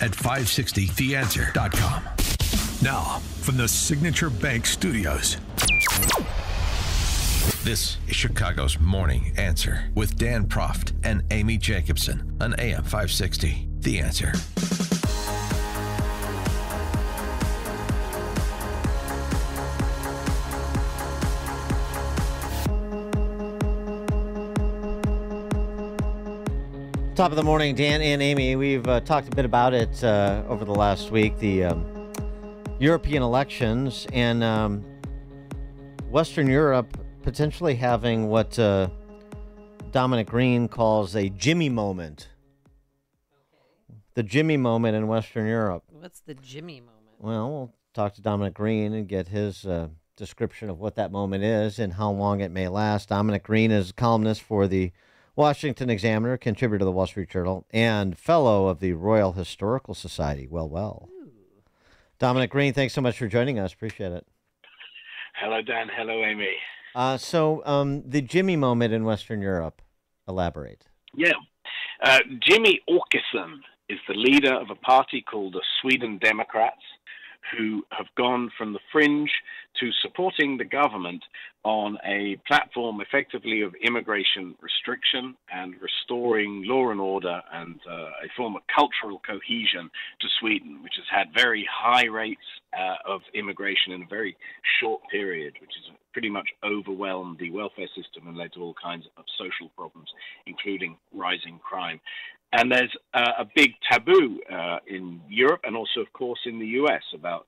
at 560theanswer.com. Now, from the Signature Bank Studios, this is Chicago's Morning Answer with Dan Proft and Amy Jacobson on AM 560. The Answer. Top of the morning, Dan and Amy. We've talked a bit about it over the last week, the European elections, and Western Europe potentially having what Dominic Green calls a Jimmie moment. Okay. The Jimmie moment in Western Europe. What's the Jimmie moment? Well, we'll talk to Dominic Green and get his description of what that moment is and how long it may last. Dominic Green is a columnist for the Washington Examiner, contributor to the Wall Street Journal, and fellow of the Royal Historical Society. Well. Ooh. Dominic Green, thanks so much for joining us. Appreciate it. Hello, Dan. Hello, Amy. So the Jimmie moment in Western Europe, elaborate. Yeah. Jimmie Åkesson is the leader of a party called the Sweden Democrats, who have gone from the fringe to supporting the government on a platform effectively of immigration restriction and restoring law and order and a form of cultural cohesion to Sweden, which has had very high rates of immigration in a very short period, which has pretty much overwhelmed the welfare system and led to all kinds of social problems, including rising crime. And there's a big taboo in Europe and also, of course, in the U.S. about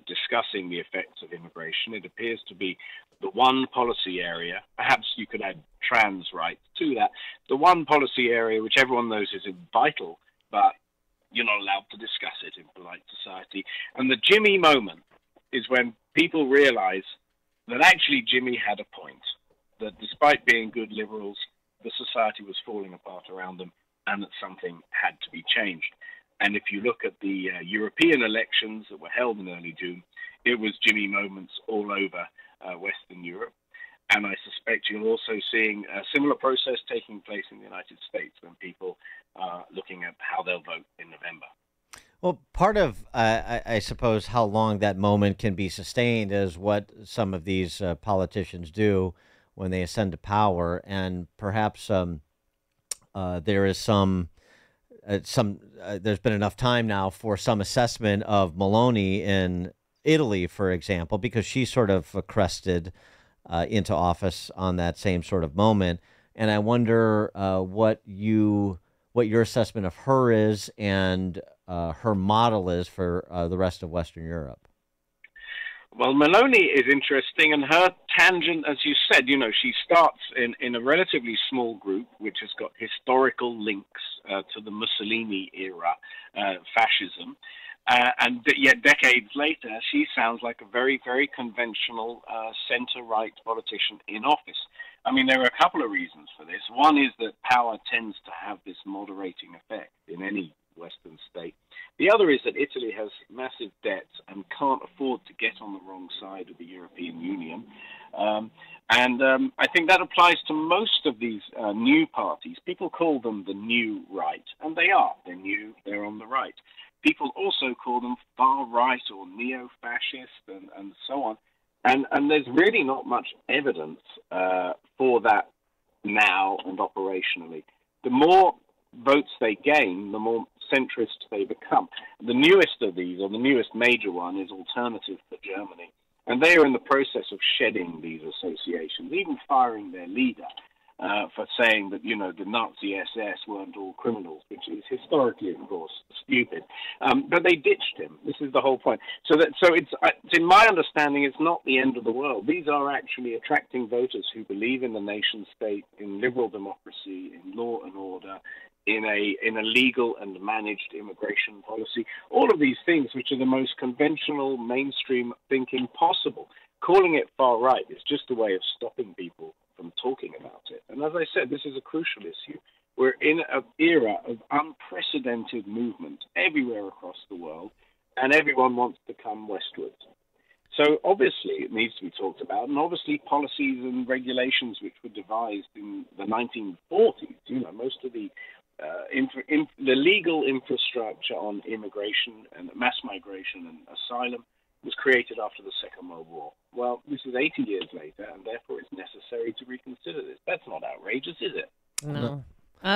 discussing the effects of immigration. It appears to be the one policy area, perhaps you could add trans rights to that, the one policy area which everyone knows is vital, but you're not allowed to discuss it in polite society. And the Jimmie moment is when people realize that actually Jimmie had a point, that despite being good liberals, the society was falling apart around them, and that something had to be changed. And if you look at the European elections that were held in early June, it was Jimmie moments all over Western Europe. And I suspect you're also seeing a similar process taking place in the United States when people are looking at how they'll vote in November. Well, part of, I suppose, how long that moment can be sustained is what some of these politicians do when they ascend to power, and perhaps there is there's been enough time now for some assessment of Meloni in Italy, for example, because she sort of crested into office on that same sort of moment. And I wonder what your assessment of her is and her model is for the rest of Western Europe. Well, Meloni is interesting, and her tangent, as you said, she starts in a relatively small group, which has got historical links to the Mussolini era, fascism, and yet decades later, she sounds like a very, very conventional center-right politician in office. I mean, there are a couple of reasons for this. One is that power tends to have this moderating effect in any Western state. The other is that Italy has massive debts and can't afford to get on the wrong side of the European Union. I think that applies to most of these new parties. People call them the new right, and they are. They're new, they're on the right. People also call them far right or neo-fascist and so on. And there's really not much evidence for that now and operationally. The more votes they gain, the more centrist they become. The newest of these, or the newest major one, is Alternative for Germany. And they are in the process of shedding these associations, even firing their leader for saying that, the Nazi SS weren't all criminals, which is historically, of course, stupid. But they ditched him. This is the whole point. So it's in my understanding, it's not the end of the world. These are actually attracting voters who believe in the nation state, in liberal democracy, in law and order, in a legal and managed immigration policy, all of these things which are the most conventional mainstream thinking possible. Calling it far right is just a way of stopping people from talking about it. And as I said, this is a crucial issue. We're in an era of unprecedented movement everywhere across the world, and everyone wants to come westwards. So obviously it needs to be talked about, and obviously policies and regulations which were devised in the 1940s, most of the the legal infrastructure on immigration and mass migration and asylum was created after the Second World War. Well, this is 80 years later, and therefore it's necessary to reconsider this. That's not outrageous, is it? No.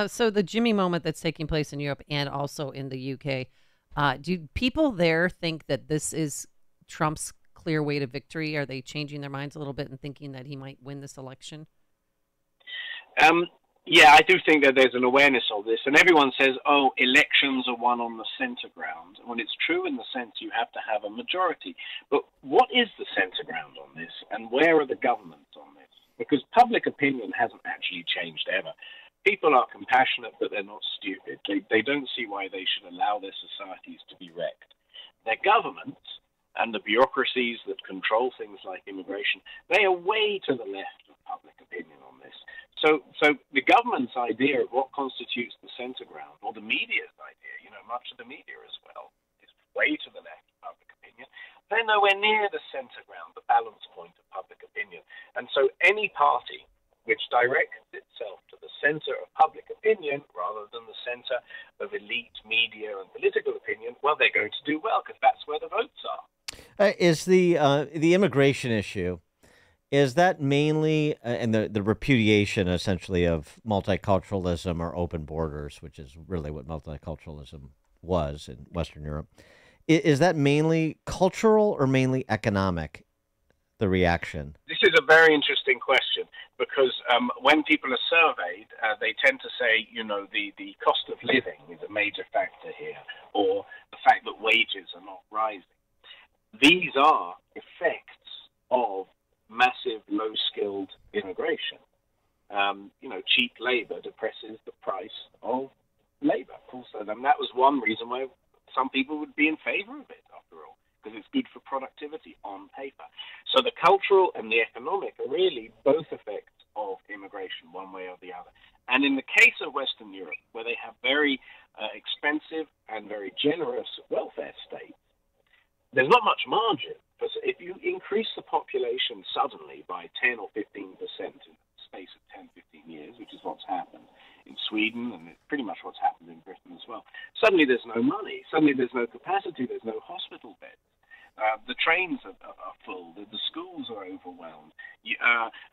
So the Jimmie moment that's taking place in Europe and also in the UK, do people there think that this is Trump's clear way to victory? Are they changing their minds a little bit and thinking that he might win this election? Yeah, I do think that there's an awareness of this, and everyone says, oh, elections are won on the center ground. When it's true in the sense you have to have a majority. But what is the center ground on this, and where are the governments on this? Because public opinion hasn't actually changed ever. People are compassionate, but they're not stupid. They don't see why they should allow their societies to be wrecked. Their governments and the bureaucracies that control things like immigration, they are way to the left of public opinion on this. So the government's idea of what constitutes the center ground, or the media's idea, much of the media as well, is way to the left of public opinion. They're nowhere near the center ground, the balance point of public opinion. And so any party which directs itself to the center of public opinion rather than the center of elite media and political opinion, well, they're going to do well because that's where the votes are. Is the immigration issue, is that mainly, and the repudiation essentially of multiculturalism or open borders, which is really what multiculturalism was in Western Europe, is that mainly cultural or mainly economic, the reaction? This is a very interesting question because when people are surveyed, they tend to say, the cost of living is a major factor here, or the fact that wages are not rising. These are effects of massive low-skilled immigration. Cheap labor depresses the price of labor. Also, and that was one reason why some people would be in favor of it, after all, because it's good for productivity on paper. So the cultural and the economic are really both effects of immigration, one way or the other. And in the case of Western Europe, where they have very expensive and very generous welfare states, there's not much margin. Because if you increase the population suddenly by 10 or 15% in the space of 10, 15 years, which is what's happened in Sweden, and it's pretty much what's happened in Britain as well, suddenly there's no money, suddenly there's no capacity, there's no hospital beds. The trains are full, the schools are overwhelmed.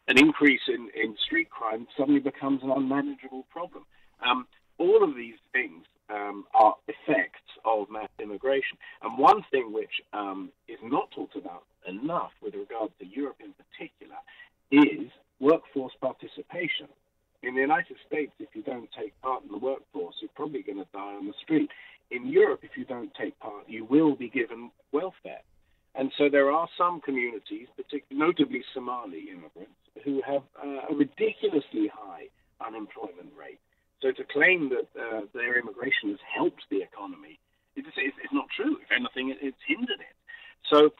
An increase in street crime suddenly becomes an unmanageable problem. All of these things are effects of mass immigration. And one thing which is not talked about enough with regard to Europe in particular is workforce participation. In the United States, if you don't take part in the workforce, you're probably going to die on the street. In Europe, if you don't take part, you will be given welfare. And so there are some communities, particularly notably Somali immigrants, who have a ridiculously high unemployment rate. So to claim that their immigration has helped the economy is not true. If anything, it's hindered it. So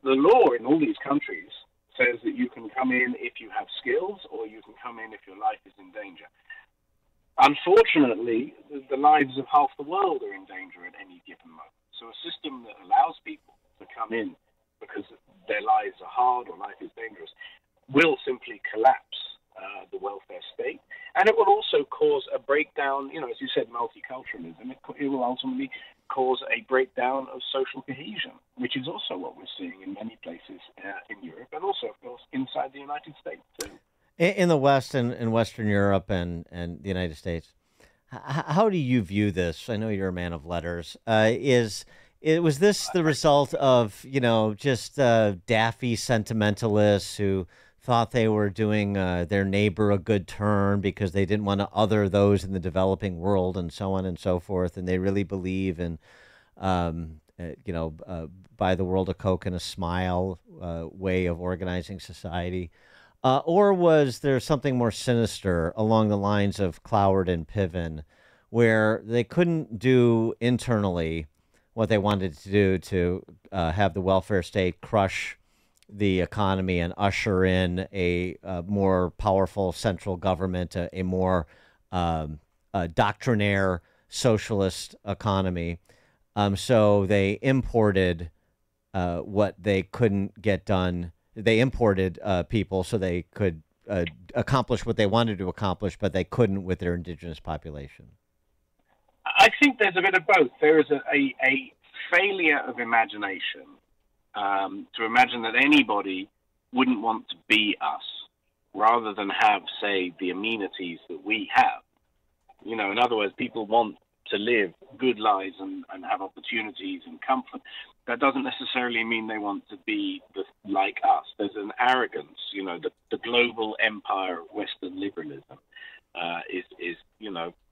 the law in all these countries says that you can come in if you have skills, or you can come in if your life is in danger. Unfortunately, the lives of half the world are in danger at any given moment. So a system that allows people to come in because their lives are hard or life is dangerous will simply collapse the welfare state. And it will also cause a breakdown, as you said, multiculturalism. It will ultimately cause a breakdown of social cohesion, which is also what we're seeing in many places in Europe, and also, of course, inside the United States too. In the West and in Western Europe and the United States, how do you view this? I know you're a man of letters. Was this the result of, just daffy sentimentalists who thought they were doing their neighbor a good turn because they didn't want to other those in the developing world and so on and so forth, and they really believe in, buy the world a Coke and a smile way of organizing society? Or was there something more sinister along the lines of Cloward and Piven, where they couldn't do internally what they wanted to do to have the welfare state crush the economy and usher in a more powerful central government, a more doctrinaire socialist economy? So they imported what they couldn't get done. They imported people so they could accomplish what they wanted to accomplish, but they couldn't with their indigenous population. I think there's a bit of both. There is a failure of imagination to imagine that anybody wouldn't want to be us rather than have, say, the amenities that we have. In other words, people want to live good lives and have opportunities and comfort. That doesn't necessarily mean they want to be like us. There's an arrogance, the global empire of Western liberalism is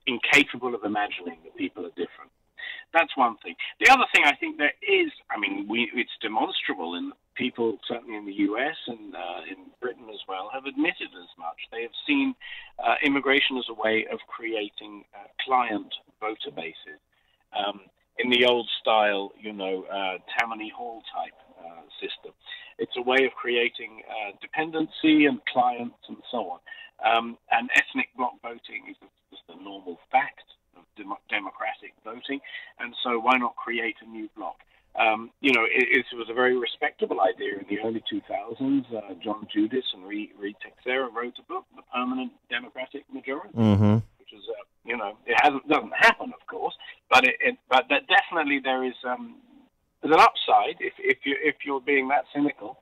incapable of imagining that people are different. That's one thing. The other thing I think there is, it's demonstrable in people, certainly in the U.S. and in Britain as well, have admitted as much. They have seen immigration as a way of creating client voter bases. In the old style, Tammany Hall type system. It's a way of creating dependency and clients and so on. And ethnic bloc voting is just a normal fact of democratic voting, and so why not create a new bloc? It was a very respectable idea in the early 2000s. John Judis and Reed Texera wrote a book, The Permanent Democratic Majority, which is, it doesn't happen, of course, but that definitely there's an upside if you're being that cynical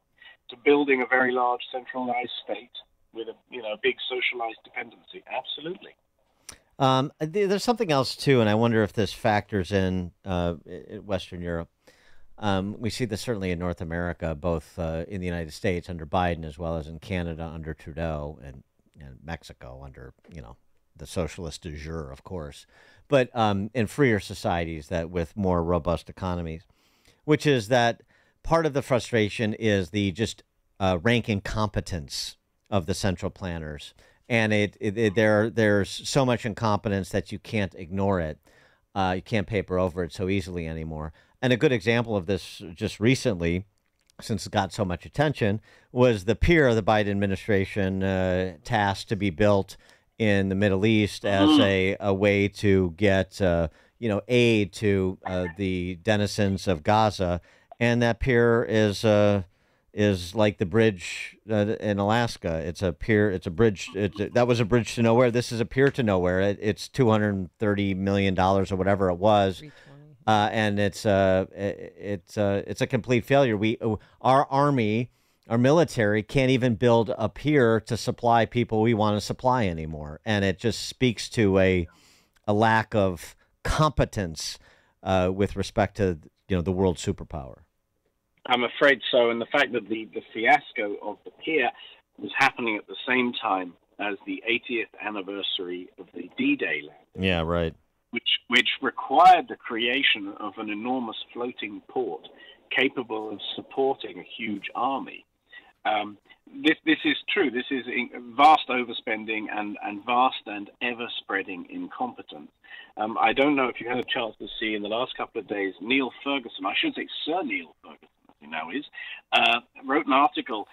to building a very large centralized state with a big socialized dependency. Absolutely. There's something else too, and I wonder if this factors in Western Europe. We see this certainly in North America, both in the United States under Biden, as well as in Canada under Trudeau, and Mexico under the socialist du jour, of course, but in freer societies that with more robust economies, which is that part of the frustration is the just rank incompetence of the central planners. And there's so much incompetence that you can't ignore it. You can't paper over it so easily anymore. And a good example of this just recently, since it got so much attention, was the pier the Biden administration tasked to be built in the Middle East as a way to get aid to the denizens of Gaza. And that pier is like the bridge in Alaska. It's a pier. It's a bridge. That was a bridge to nowhere. This is a pier to nowhere. It's $230 million or whatever it was, and it's a complete failure. Our army, our military can't even build a pier to supply people we want to supply anymore, and it just speaks to a lack of competence with respect to the world superpower. I'm afraid so, and the fact that the fiasco of the pier was happening at the same time as the 80th anniversary of the D-Day landing. Yeah, right. Which required the creation of an enormous floating port capable of supporting a huge army. This is true. This is vast overspending and vast and ever-spreading incompetence. I don't know if you had a chance to see in the last couple of days, Neil Ferguson, I should say Sir Neil Ferguson, now wrote an article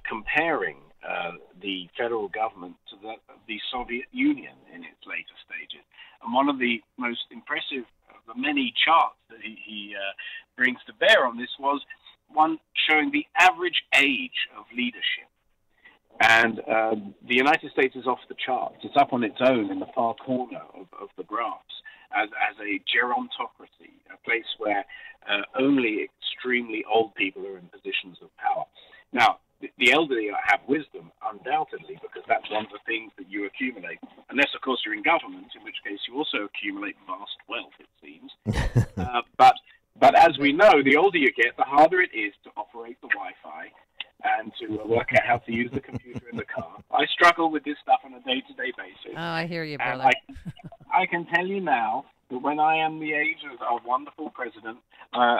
comparing the federal government to the Soviet Union in its later stages. And one of the most impressive of the many charts that he brings to bear on this was one showing the average age of leadership. And the United States is off the charts. It's up on its own in the far corner of the graphs as a gerontocracy, a place where only extremely old people are in positions of power. Now, the elderly have wisdom, undoubtedly, because that's one of the things that you accumulate. Unless, of course, you're in government, in which case you also accumulate vast wealth, it seems. But as we know, the older you get, the harder it is to operate the Wi-Fi and to work out how to use the computer in the car. I struggle with this stuff on a day-to-day basis. Oh, I hear you, brother. I can tell you now that when I am the age of our wonderful president,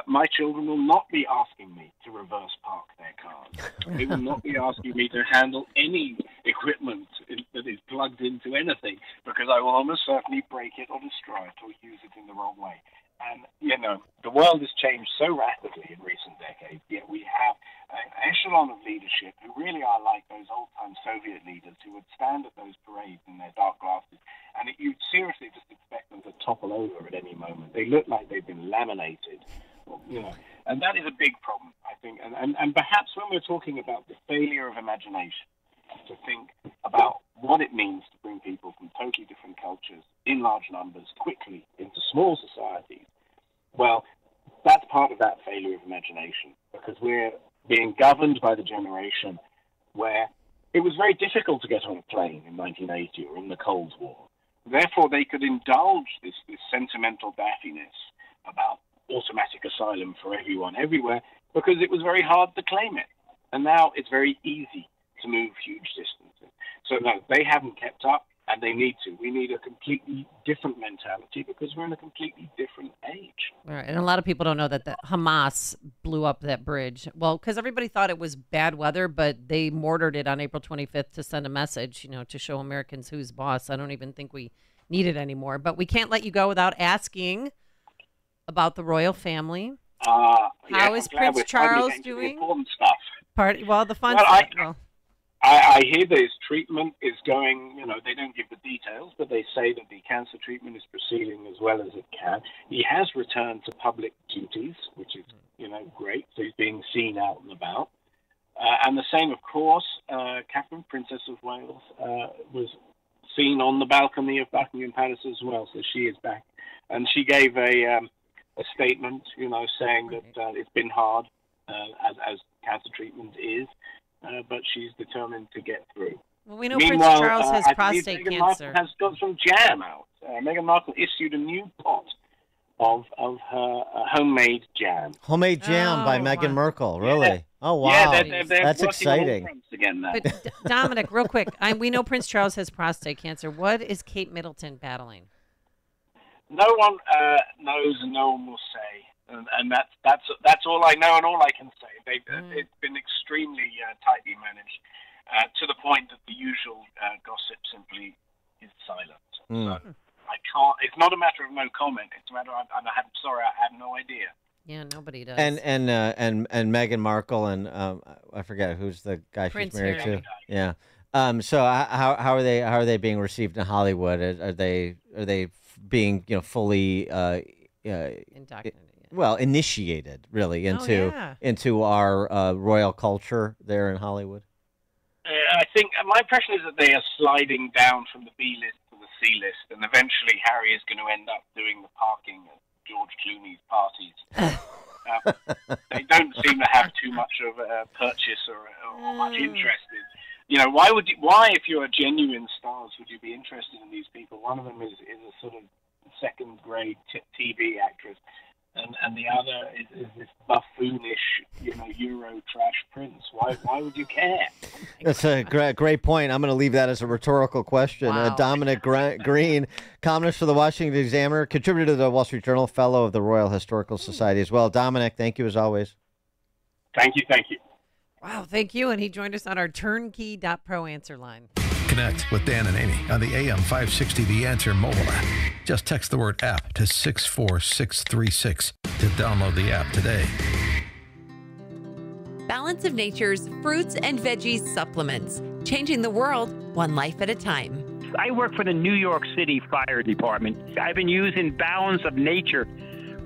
my children will not be asking me to reverse park their cars. They will not be asking me to handle any equipment that is plugged into anything, because I will almost certainly break it or destroy it or use it in the wrong way. And, the world has changed so rapidly in recent decades, yet we have an echelon of leadership who really are like those old-time Soviet leaders who would stand at those parades in their dark glasses, and you'd seriously just expect them to topple over at any moment. They look like they've been laminated, and that is a big problem, I think. And perhaps when we're talking about the failure of imagination, to think about what it means to bring people from totally different cultures in large numbers quickly into small societies, well, that's part of that failure of imagination, because we're being governed by the generation where it was very difficult to get on a plane in 1980 or in the Cold War. Therefore, they could indulge this sentimental daffiness about automatic asylum for everyone everywhere, because it was very hard to claim it. And now it's very easy to move huge distances. So no, they haven't kept up, and they need to. We need a completely different mentality because we're in a completely different age. All right. And a lot of people don't know that the Hamas blew up that bridge. Well, because everybody thought it was bad weather, but they mortared it on April 25th to send a message, to show Americans who's boss. I don't even think we need it anymore. But we can't let you go without asking about the royal family. How is Prince Charles doing? Important stuff. The fun well, stuff. I hear that his treatment is going, they don't give the details, but they say that the cancer treatment is proceeding as well as it can. He has returned to public duties, which is, great. So he's being seen out and about. And the same, of course, Catherine, Princess of Wales, was seen on the balcony of Buckingham Palace as well. So she is back. And she gave a statement, saying that it's been hard, as cancer treatment is. But she's determined to get through. Well, we know Prince Charles has prostate Meghan cancer. Markle has got some jam out. Meghan Markle issued a new pot of her homemade jam. Homemade jam by Meghan Markle, really? Yeah. Oh, wow. Yeah, they're that's exciting. Again now. But Dominic, real quick, we know Prince Charles has prostate cancer. What is Kate Middleton battling? No one knows, and no one will say. And that's all I know and all I can say. It's been extremely tightly managed to the point that the usual gossip simply is silent. So I can't. It's not a matter of no comment. It's a matter of I'm sorry, I have no idea. Yeah, nobody does. And Meghan Markle and I forget who's the guy Prince she's married Harry. to. Yeah. So how are they being received in Hollywood? Are they being fully Indoctrinated. well, initiated really into our royal culture there in Hollywood? I think my impression is that they are sliding down from the B list to the C list, and eventually Harry is going to end up doing the parking at George Clooney's parties. They don't seem to have too much of a purchase or much interest in. Why, if you're a genuine stars, would you be interested in these people? One of them is a sort of second-grade TV actress. And the other is this buffoonish, Euro trash prince. Why would you care? That's a great point. I'm going to leave that as a rhetorical question. Wow. Dominic Green, columnist for the Washington Examiner, contributor to the Wall Street Journal, fellow of the Royal Historical Society as well. Dominic, thank you as always. Thank you. Wow, thank you. And he joined us on our turnkey.pro answer line. Connect with Dan and Amy on the AM 560 The Answer mobile app. Just text the word app to 64636 to download the app today. Balance of Nature's fruits and veggies supplements, changing the world one life at a time. I work for the New York City Fire Department. I've been using Balance of Nature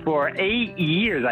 for 8 years.